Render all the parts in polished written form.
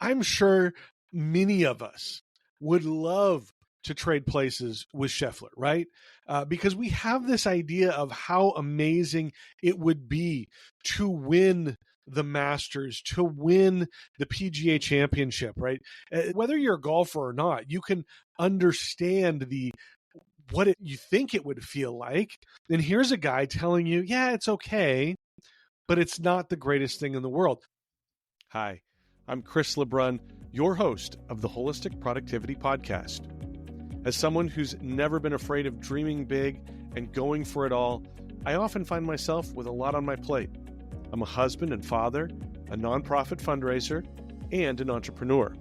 I'm sure many of us would love to trade places with Scheffler, right? Because we have this idea of how amazing it would be to win the Masters, to win the PGA Championship, right? Whether you're a golfer or not, you can understand you think it would feel like. And here's a guy telling you, yeah, it's okay, but it's not the greatest thing in the world. Hi, I'm Chris LeBrun, your host of the Wholistic Productivity Podcast. As someone who's never been afraid of dreaming big and going for it all, I often find myself with a lot on my plate. I'm a husband and father, a nonprofit fundraiser, and an entrepreneur.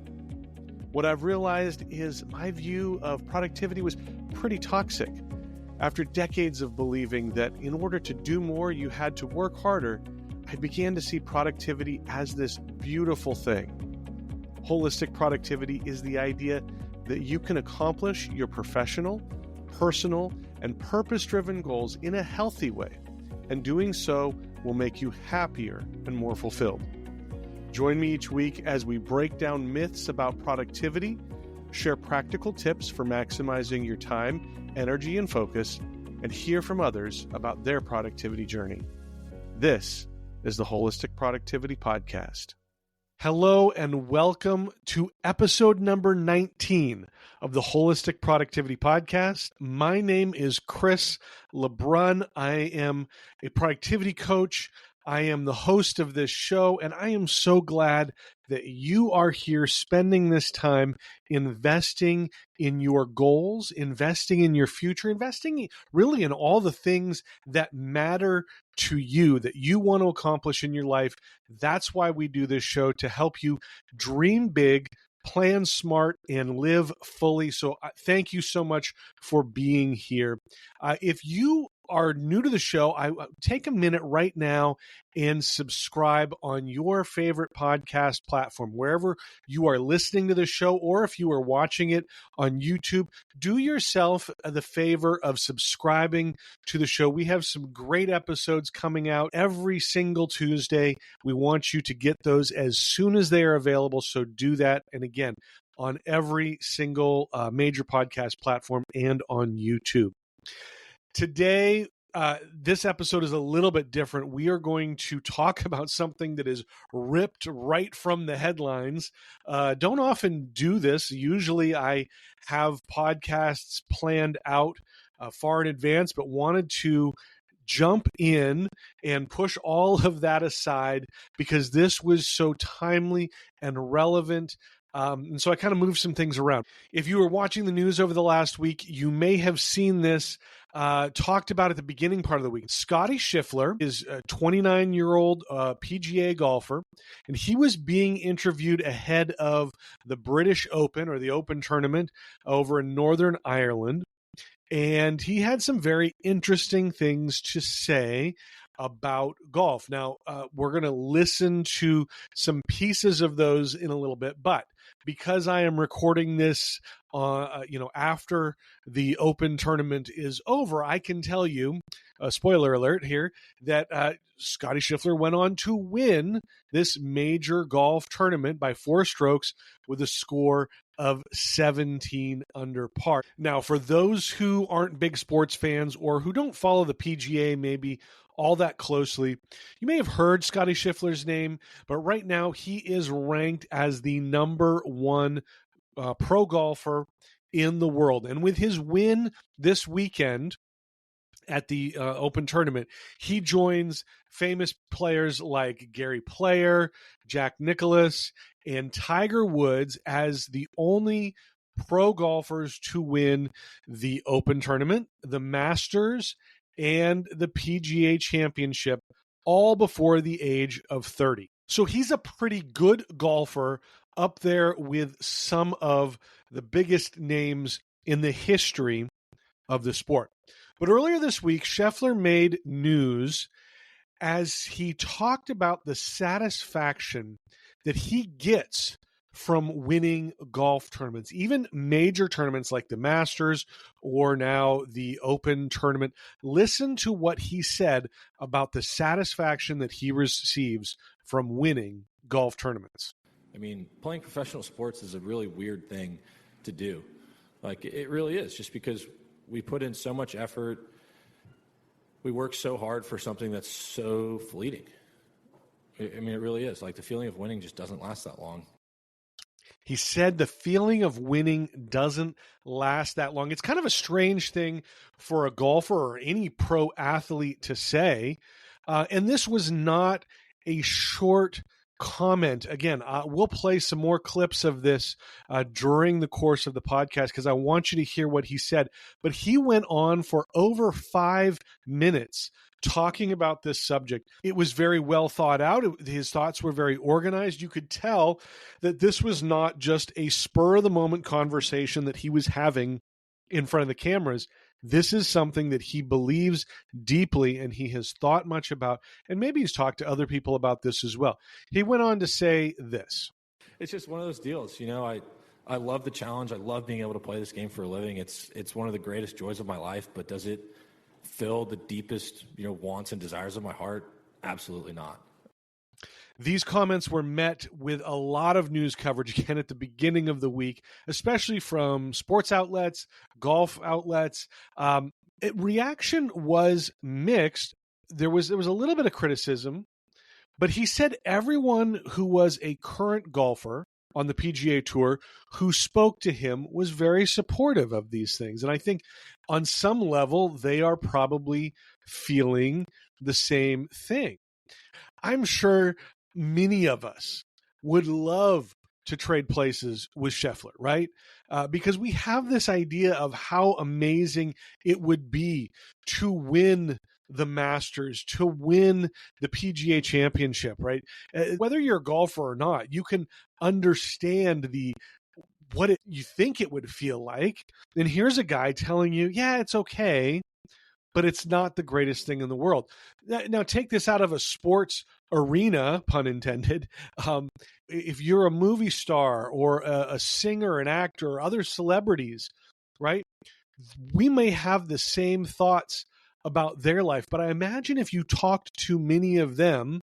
What I've realized is my view of productivity was pretty toxic. After decades of believing that in order to do more, you had to work harder, I began to see productivity as this beautiful thing. Holistic productivity is the idea that you can accomplish your professional, personal, and purpose-driven goals in a healthy way, and doing so will make you happier and more fulfilled. Join me each week as we break down myths about productivity, share practical tips for maximizing your time, energy, and focus, and hear from others about their productivity journey. This is the Wholistic Productivity Podcast. Hello and welcome to episode number 19 of the Wholistic Productivity Podcast. My name is Chris LeBrun. I am a productivity coach. I am the host of this show, and I am so glad that you are here spending this time investing in your goals, investing in your future, investing really in all the things that matter to you, that you want to accomplish in your life. That's why we do this show, to help you dream big, plan smart, and live fully. So thank you so much for being here. If you are new to the show, I take a minute right now and subscribe on your favorite podcast platform, wherever you are listening to the show, or if you are watching it on YouTube, do yourself the favor of subscribing to the show. We have some great episodes coming out every single Tuesday. We want you to get those as soon as they are available, so do that. And again, on every single major podcast platform and on YouTube. Today, this episode is a little bit different. We are going to talk about something that is ripped right from the headlines. Don't often do this. Usually I have podcasts planned out far in advance, but wanted to jump in and push all of that aside because this was so timely and relevant. And so I kind of moved some things around. If you were watching the news over the last week, you may have seen this talked about at the beginning part of the week. Scottie Scheffler is a 29-year-old PGA golfer, and he was being interviewed ahead of the British Open, or the Open tournament, over in Northern Ireland. And he had some very interesting things to say about golf. Now, we're going to listen to some pieces of those in a little bit, but because I am recording this after the Open tournament is over, I can tell you, spoiler alert here, that Scottie Scheffler went on to win this major golf tournament by 4 strokes with a score of 17 under par. Now, for those who aren't big sports fans or who don't follow the PGA maybe all that closely, you may have heard Scottie Scheffler's name, but right now he is ranked as the number 1 pro golfer in the world. And with his win this weekend at the Open tournament, he joins famous players like Gary Player, Jack Nicklaus, and Tiger Woods as the only pro golfers to win the Open tournament, the Masters, and the PGA Championship, all before the age of 30. So he's a pretty good golfer, up there with some of the biggest names in the history of the sport. But earlier this week, Scheffler made news as he talked about the satisfaction that he gets from winning golf tournaments, even major tournaments like the Masters or now the Open tournament. Listen to what he said about the satisfaction that he receives from winning golf tournaments. I mean, playing professional sports is a really weird thing to do. Like, it really is, just because we put in so much effort. We work so hard for something that's so fleeting. I mean, it really is. Like, the feeling of winning just doesn't last that long. He said the feeling of winning doesn't last that long. It's kind of a strange thing for a golfer or any pro athlete to say. And this was not a short comment. Again, we'll play some more clips of this during the course of the podcast because I want you to hear what he said. But he went on for over 5 minutes talking about this subject. It was very well thought out. His thoughts were very organized. You could tell that this was not just a spur of the moment conversation that he was having in front of the cameras. This is something that he believes deeply and he has thought much about, and maybe he's talked to other people about this as well. He went on to say this. It's just one of those deals. You know, I love the challenge. I love being able to play this game for a living. It's one of the greatest joys of my life, but does it fill the deepest, wants and desires of my heart? Absolutely not. These comments were met with a lot of news coverage again at the beginning of the week, especially from sports outlets, golf outlets. Reaction was mixed. There was a little bit of criticism, but he said everyone who was a current golfer on the PGA Tour who spoke to him was very supportive of these things. And I think on some level, they are probably feeling the same thing. I'm sure many of us would love to trade places with Scheffler, right? Because we have this idea of how amazing it would be to win the Masters, to win the PGA Championship, right? Whether you're a golfer or not, you can understand what you think it would feel like. And here's a guy telling you, yeah, it's okay, but it's not the greatest thing in the world. Now, take this out of a sports arena, pun intended. If you're a movie star or a singer, an actor, or other celebrities, right? We may have the same thoughts about their life, but I imagine if you talked to many of them,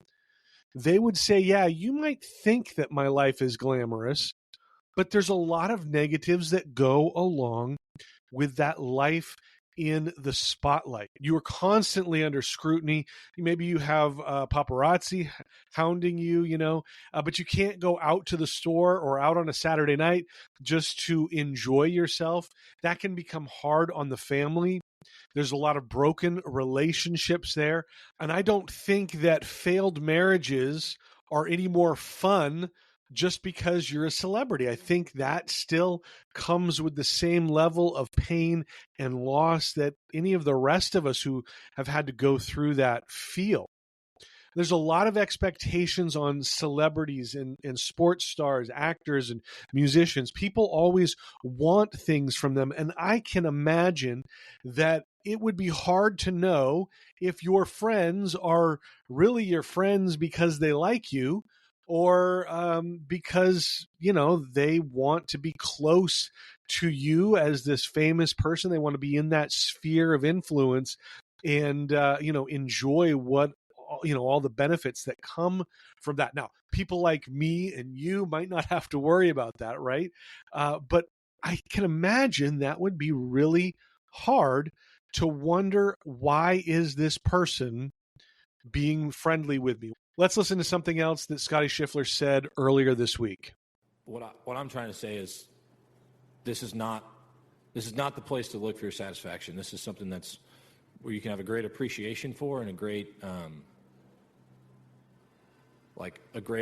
they would say, yeah, you might think that my life is glamorous, but there's a lot of negatives that go along with that life in the spotlight. You are constantly under scrutiny. Maybe you have paparazzi hounding you, but you can't go out to the store or out on a Saturday night just to enjoy yourself. That can become hard on the family. There's a lot of broken relationships there. And I don't think that failed marriages are any more fun just because you're a celebrity. I think that still comes with the same level of pain and loss that any of the rest of us who have had to go through that feel. There's a lot of expectations on celebrities and sports stars, actors, and musicians. People always want things from them. And I can imagine that it would be hard to know if your friends are really your friends because they like you, or because, they want to be close to you as this famous person. They want to be in that sphere of influence and, enjoy all the benefits that come from that. Now, people like me and you might not have to worry about that, right? But I can imagine that would be really hard to wonder, why is this person being friendly with me? Let's listen to something else that Scottie Scheffler said earlier this week. What I'm trying to say is, this is not the place to look for your satisfaction. This is something that's where you can have a great appreciation for and a great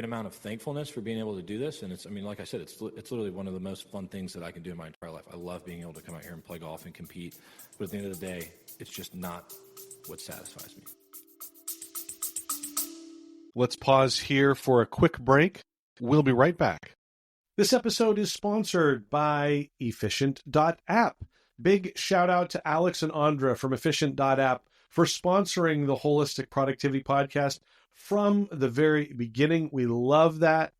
amount of thankfulness for being able to do this. And like I said, it's literally one of the most fun things that I can do in my entire life. I love being able to come out here and play golf and compete, but at the end of the day, it's just not what satisfies me. Let's pause here for a quick break. We'll be right back. This episode is sponsored by Efficient.app. Big shout out to Alex and Andra from Efficient.app for sponsoring the Wholistic Productivity Podcast from the very beginning. We love that.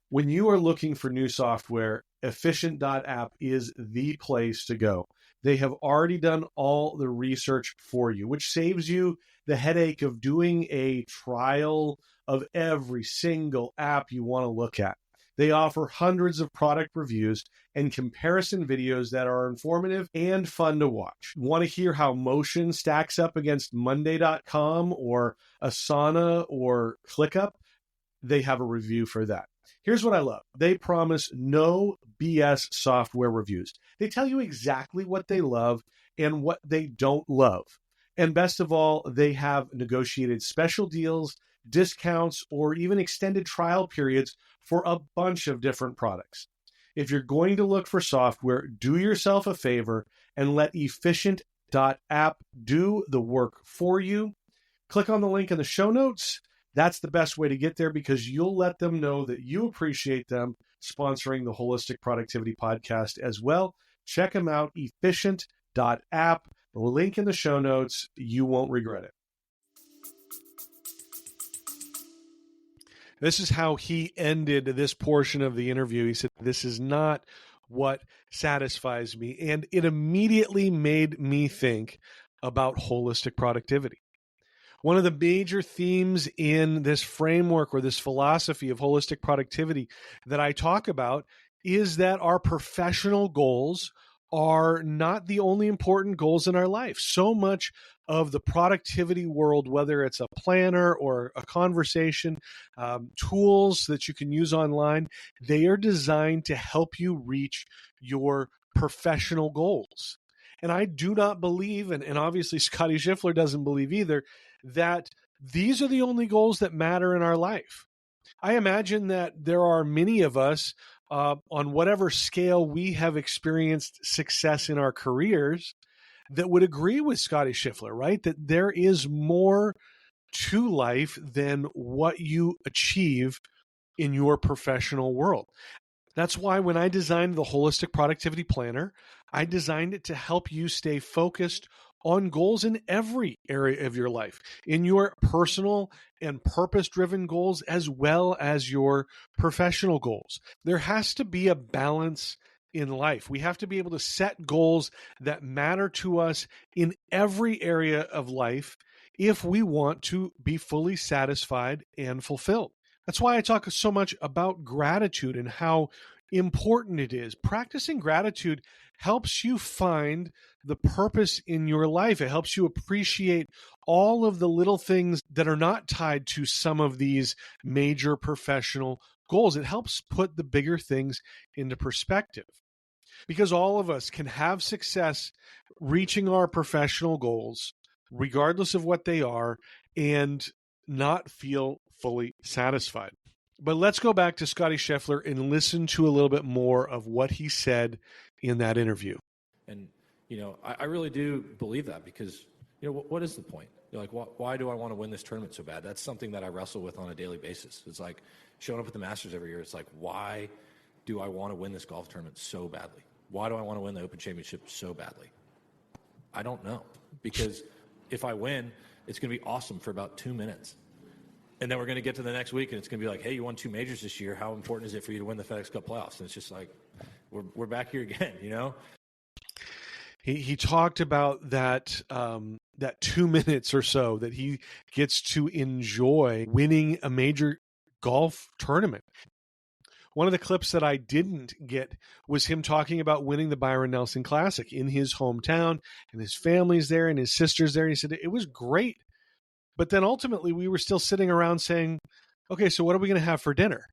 When you are looking for new software, Efficient.app is the place to go. They have already done all the research for you, which saves you the headache of doing a trial of every single app you want to look at. They offer hundreds of product reviews and comparison videos that are informative and fun to watch. Want to hear how Motion stacks up against Monday.com or Asana or ClickUp? They have a review for that. Here's what I love. They promise no BS software reviews. They tell you exactly what they love and what they don't love. And best of all, they have negotiated special deals, discounts, or even extended trial periods for a bunch of different products. If you're going to look for software, do yourself a favor and let Efficient.app do the work for you. Click on the link in the show notes. That's the best way to get there because you'll let them know that you appreciate them sponsoring the Holistic Productivity Podcast as well. Check them out, Efficient.app. The link in the show notes. You won't regret it. This is how he ended this portion of the interview. He said, "This is not what satisfies me." And it immediately made me think about holistic productivity. One of the major themes in this framework or this philosophy of holistic productivity that I talk about is that our professional goals are not the only important goals in our life. So much of the productivity world, whether it's a planner or a conversation, tools that you can use online, they are designed to help you reach your professional goals. And I do not believe, and obviously Scottie Scheffler doesn't believe either, that these are the only goals that matter in our life. I imagine that there are many of us on whatever scale we have experienced success in our careers that would agree with Scottie Scheffler, right? That there is more to life than what you achieve in your professional world. That's why when I designed the Holistic Productivity Planner, I designed it to help you stay focused on goals in every area of your life, in your personal and purpose-driven goals, as well as your professional goals. There has to be a balance in life. We have to be able to set goals that matter to us in every area of life if we want to be fully satisfied and fulfilled. That's why I talk so much about gratitude and how important it is. Practicing gratitude helps you find the purpose in your life. It helps you appreciate all of the little things that are not tied to some of these major professional goals. It helps put the bigger things into perspective because all of us can have success reaching our professional goals, regardless of what they are, and not feel fully satisfied. But let's go back to Scottie Scheffler and listen to a little bit more of what he said in that interview. And, I really do believe that because, what is the point? You're like, why do I want to win this tournament so bad? That's something that I wrestle with on a daily basis. It's like showing up at the Masters every year. It's like, why do I want to win this golf tournament so badly? Why do I want to win the Open Championship so badly? I don't know. Because if I win, it's going to be awesome for about 2 minutes. And then we're going to get to the next week, and it's going to be like, hey, you won 2 majors this year. How important is it for you to win the FedEx Cup playoffs? And it's just like, we're back here again, He talked about that 2 minutes or so that he gets to enjoy winning a major golf tournament. One of the clips that I didn't get was him talking about winning the Byron Nelson Classic in his hometown, and his family's there, and his sister's there. He said it was great. But then ultimately we were still sitting around saying, okay, so what are we going to have for dinner?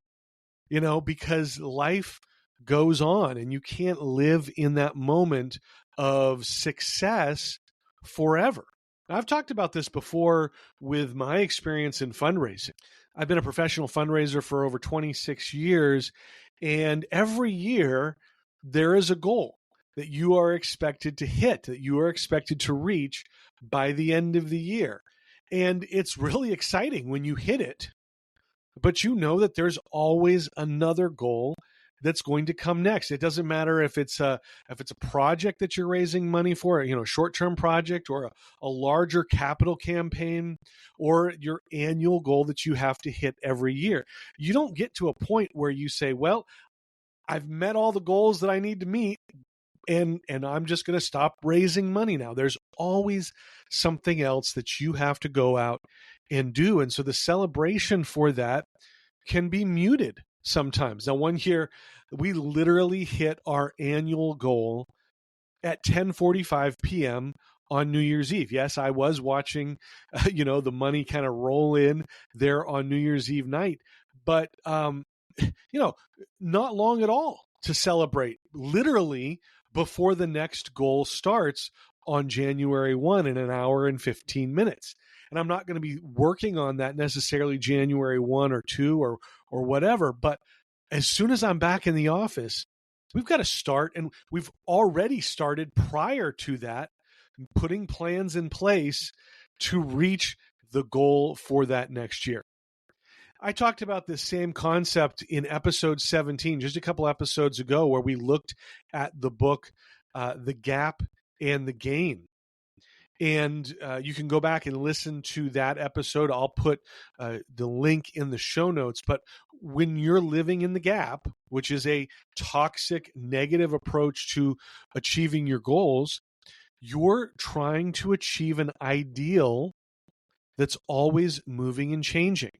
Because life goes on and you can't live in that moment of success forever. Now, I've talked about this before with my experience in fundraising. I've been a professional fundraiser for over 26 years, and every year there is a goal that you are expected to hit, that you are expected to reach by the end of the year. And it's really exciting when you hit it, but you know that there's always another goal that's going to come next. It doesn't matter if it's a project that you're raising money for, a short-term project or a larger capital campaign or your annual goal that you have to hit every year. You don't get to a point where you say, well, I've met all the goals that I need to meet, and I'm just going to stop raising money now. There's always something else that you have to go out and do. And so the celebration for that can be muted sometimes. Now, one year we literally hit our annual goal at 10:45 p.m. on New Year's Eve. Yes, I was watching, the money kind of roll in there on New Year's Eve night, but not long at all to celebrate. Literally before the next goal starts on January 1 in an hour and 15 minutes. And I'm not going to be working on that necessarily January 1 or 2 or whatever, but as soon as I'm back in the office, we've got to start, and we've already started prior to that, putting plans in place to reach the goal for that next year. I talked about this same concept in episode 17, just a couple episodes ago, where we looked at the book, The Gap and the Gain. And you can go back and listen to that episode. I'll put the link in the show notes. But when you're living in the gap, which is a toxic, negative approach to achieving your goals, you're trying to achieve an ideal that's always moving and changing.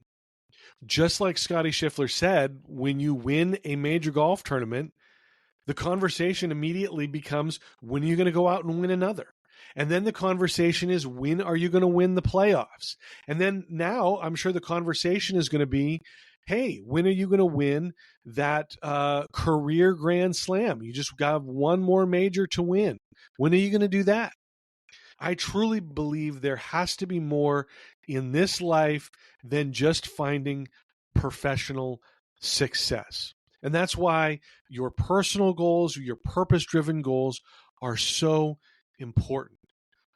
Just like Scottie Scheffler said, when you win a major golf tournament, the conversation immediately becomes, when are you going to go out and win another? And then the conversation is, when are you going to win the playoffs? And then now I'm sure the conversation is going to be, hey, when are you going to win that career Grand Slam? You just got one more major to win. When are you going to do that? I truly believe there has to be more in this life than just finding professional success. And that's why your personal goals, your purpose-driven goals are so important.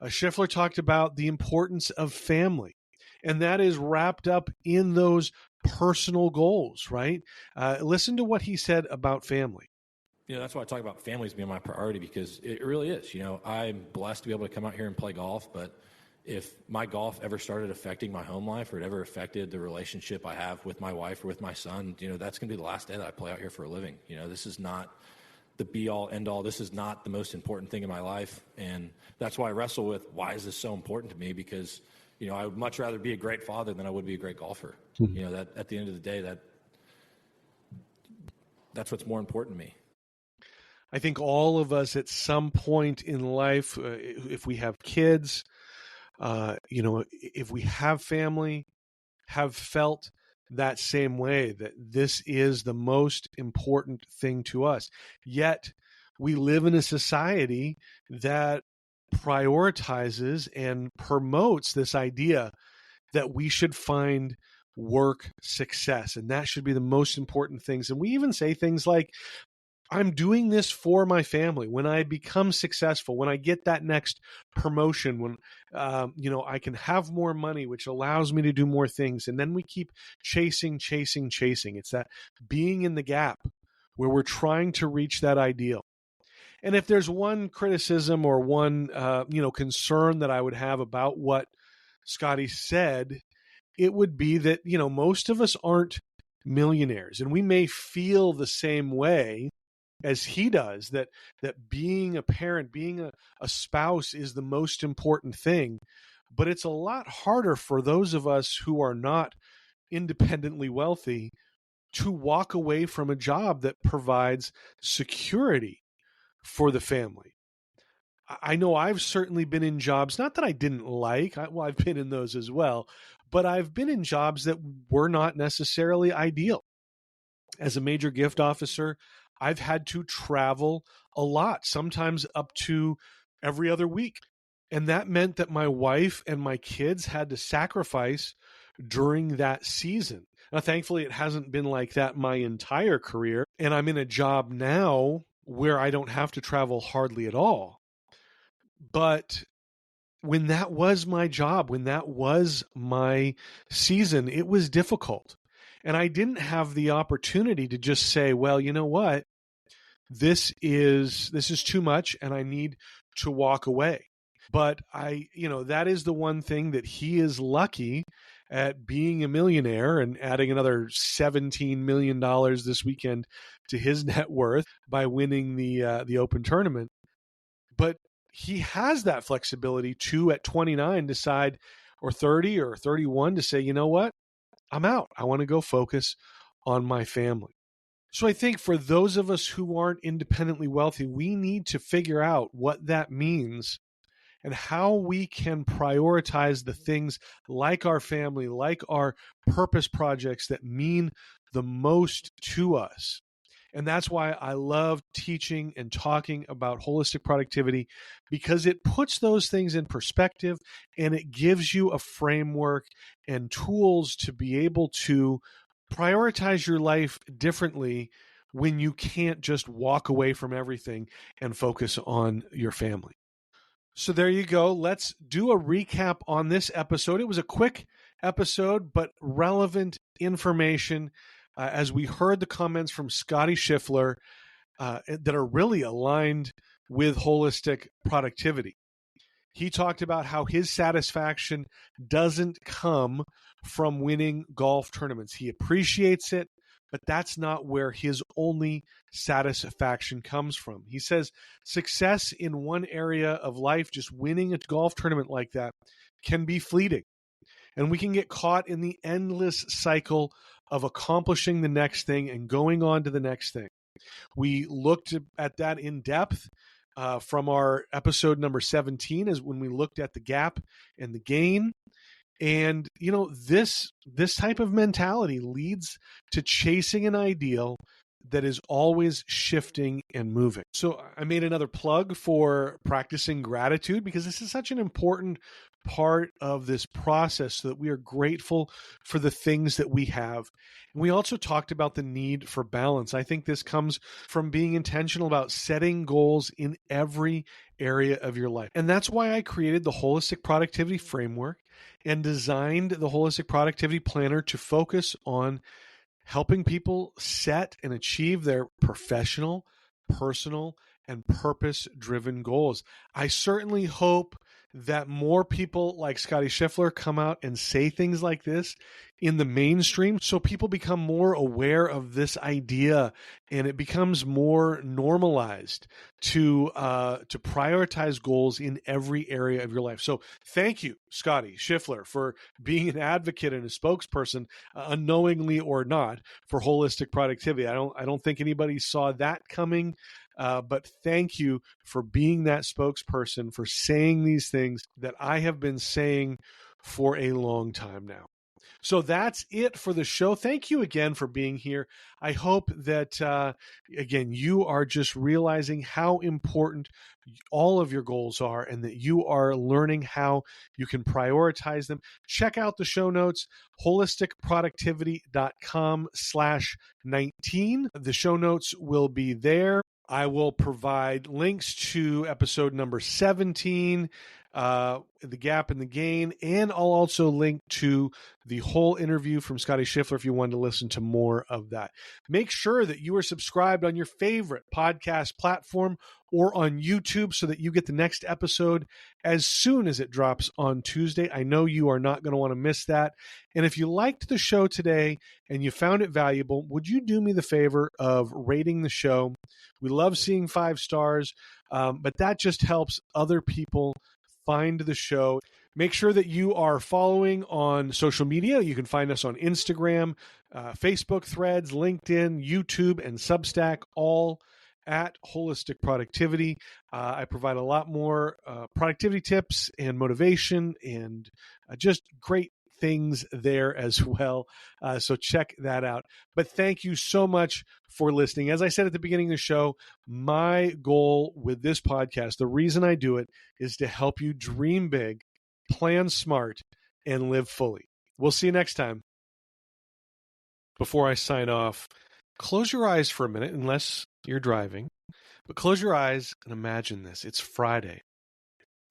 Scheffler talked about the importance of family, and that is wrapped up in those personal goals, right? Listen to what he said about family. That's why I talk about families being my priority, because it really is. I'm blessed to be able to come out here and play golf, but if my golf ever started affecting my home life, or it ever affected the relationship I have with my wife or with my son, that's going to be the last day that I play out here for a living. This is not the be-all, end-all. This is not the most important thing in my life, and that's why I wrestle with, why is this so important to me? Because, I would much rather be a great father than I would be a great golfer. Mm-hmm. That at the end of the day, that's what's more important to me. I think all of us at some point in life, if we have kids, if we have family, have felt that same way, that this is the most important thing to us. Yet we live in a society that prioritizes and promotes this idea that we should find work success, and that should be the most important things. And we even say things like, I'm doing this for my family. When I become successful, when I get that next promotion, when I can have more money, which allows me to do more things. And then we keep chasing. It's that being in the gap where we're trying to reach that ideal. And if there's one criticism or one concern that I would have about what Scottie said, it would be that most of us aren't millionaires, and we may feel the same way as he does, that being a parent, being a spouse is the most important thing. But it's a lot harder for those of us who are not independently wealthy to walk away from a job that provides security for the family. I know I've certainly been in jobs, not that I didn't like, I've been in those as well, but I've been in jobs that were not necessarily ideal. As a major gift officer, I've had to travel a lot, sometimes up to every other week. And that meant that my wife and my kids had to sacrifice during that season. Now, thankfully, it hasn't been like that my entire career. And I'm in a job now where I don't have to travel hardly at all. But when that was my job, when that was my season, it was difficult. And I didn't have the opportunity to just say, well, you know what? This is too much and I need to walk away. But that is the one thing that he is lucky at, being a millionaire and adding another $17 million this weekend to his net worth by winning the Open tournament. But he has that flexibility to, at 29, decide, or 30 or 31, to say, you know what? I'm out. I want to go focus on my family. So I think for those of us who aren't independently wealthy, we need to figure out what that means and how we can prioritize the things like our family, like our purpose projects that mean the most to us. And that's why I love teaching and talking about holistic productivity, because it puts those things in perspective and it gives you a framework and tools to be able to prioritize your life differently when you can't just walk away from everything and focus on your family. So there you go. Let's do a recap on this episode. It was a quick episode, but relevant information as we heard the comments from Scottie Scheffler that are really aligned with holistic productivity. He talked about how his satisfaction doesn't come from winning golf tournaments. He appreciates it, but that's not where his only satisfaction comes from. He says success in one area of life, just winning a golf tournament like that, can be fleeting. And we can get caught in the endless cycle of accomplishing the next thing and going on to the next thing. We looked at that in depth from our episode number 17, is when we looked at the gap and the gain. And, you know, this type of mentality leads to chasing an ideal that is always shifting and moving. So I made another plug for practicing gratitude, because this is such an important part of this process, so that we are grateful for the things that we have. And we also talked about the need for balance. I think this comes from being intentional about setting goals in every area of your life. And that's why I created the Holistic Productivity Framework and designed the Holistic Productivity Planner to focus on helping people set and achieve their professional, personal, and purpose-driven goals. I certainly hope that more people like Scottie Scheffler come out and say things like this in the mainstream, so people become more aware of this idea and it becomes more normalized to prioritize goals in every area of your life. So thank you, Scottie Scheffler, for being an advocate and a spokesperson, unknowingly or not, for holistic productivity. I don't think anybody saw that coming. But thank you for being that spokesperson, for saying these things that I have been saying for a long time now. So that's it for the show. Thank you again for being here. I hope that, again, you are just realizing how important all of your goals are and that you are learning how you can prioritize them. Check out the show notes, holisticproductivity.com/19. The show notes will be there. I will provide links to episode number 17, the gap and the gain, and I'll also link to the whole interview from Scottie Scheffler if you wanted to listen to more of that. Make sure that you are subscribed on your favorite podcast platform or on YouTube so that you get the next episode as soon as it drops on Tuesday. I know you are not going to want to miss that. And if you liked the show today and you found it valuable, would you do me the favor of rating the show? We love seeing 5 stars, but that just helps other people find the show. Make sure that you are following on social media. You can find us on Instagram, Facebook, Threads, LinkedIn, YouTube, and Substack, all at Holistic Productivity. I provide a lot more productivity tips and motivation and just great things there as well. So check that out. But thank you so much for listening. As I said at the beginning of the show, my goal with this podcast, the reason I do it, is to help you dream big, plan smart, and live fully. We'll see you next time. Before I sign off, close your eyes for a minute, unless you're driving. But close your eyes and imagine this. It's Friday.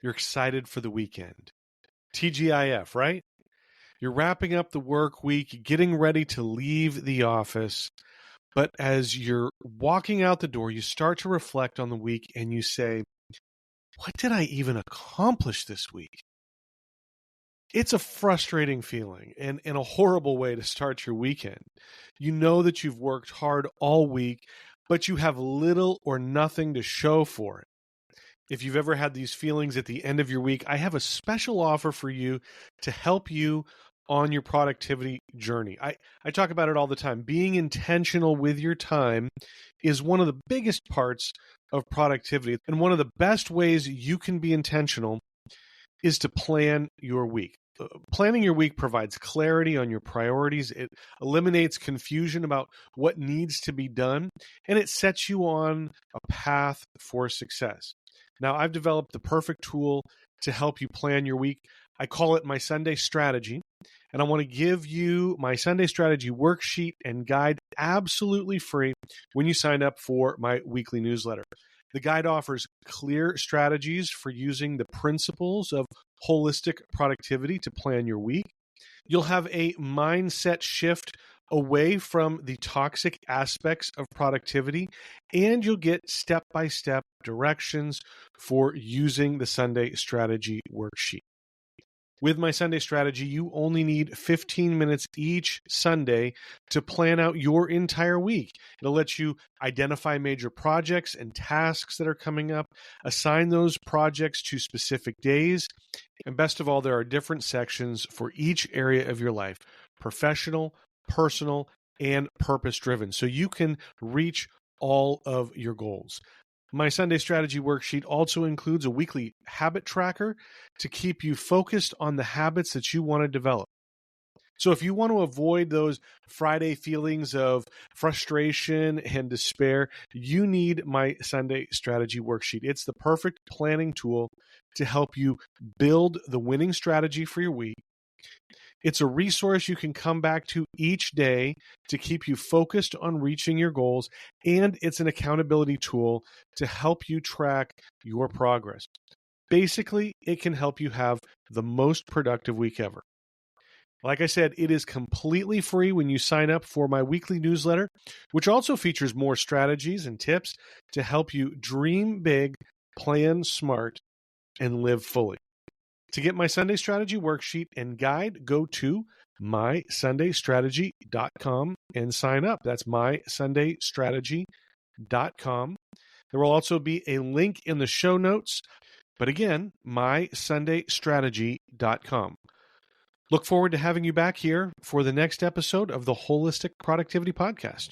You're excited for the weekend. TGIF, right? You're wrapping up the work week, getting ready to leave the office. But as you're walking out the door, you start to reflect on the week and you say, what did I even accomplish this week? It's a frustrating feeling and a horrible way to start your weekend. You know that you've worked hard all week, but you have little or nothing to show for it. If you've ever had these feelings at the end of your week, I have a special offer for you to help you on your productivity journey. I talk about it all the time. Being intentional with your time is one of the biggest parts of productivity. And one of the best ways you can be intentional is to plan your week. Planning your week provides clarity on your priorities. It eliminates confusion about what needs to be done, and it sets you on a path for success. Now, I've developed the perfect tool to help you plan your week. I call it my Sunday strategy, and I want to give you my Sunday strategy worksheet and guide absolutely free when you sign up for my weekly newsletter. The guide offers clear strategies for using the principles of holistic productivity to plan your week. You'll have a mindset shift away from the toxic aspects of productivity, and you'll get step-by-step directions for using the Sunday strategy worksheet. With my Sunday strategy, you only need 15 minutes each Sunday to plan out your entire week. It'll let you identify major projects and tasks that are coming up, assign those projects to specific days, and best of all, there are different sections for each area of your life: professional, personal, and purpose-driven, so you can reach all of your goals. My Sunday strategy worksheet also includes a weekly habit tracker to keep you focused on the habits that you want to develop. So if you want to avoid those Friday feelings of frustration and despair, you need my Sunday strategy worksheet. It's the perfect planning tool to help you build the winning strategy for your week. It's a resource you can come back to each day to keep you focused on reaching your goals, and it's an accountability tool to help you track your progress. Basically, it can help you have the most productive week ever. Like I said, it is completely free when you sign up for my weekly newsletter, which also features more strategies and tips to help you dream big, plan smart, and live fully. To get my Sunday strategy worksheet and guide, go to mysundaystrategy.com and sign up. That's mysundaystrategy.com. There will also be a link in the show notes, but again, mysundaystrategy.com. Look forward to having you back here for the next episode of the Wholistic Productivity Podcast.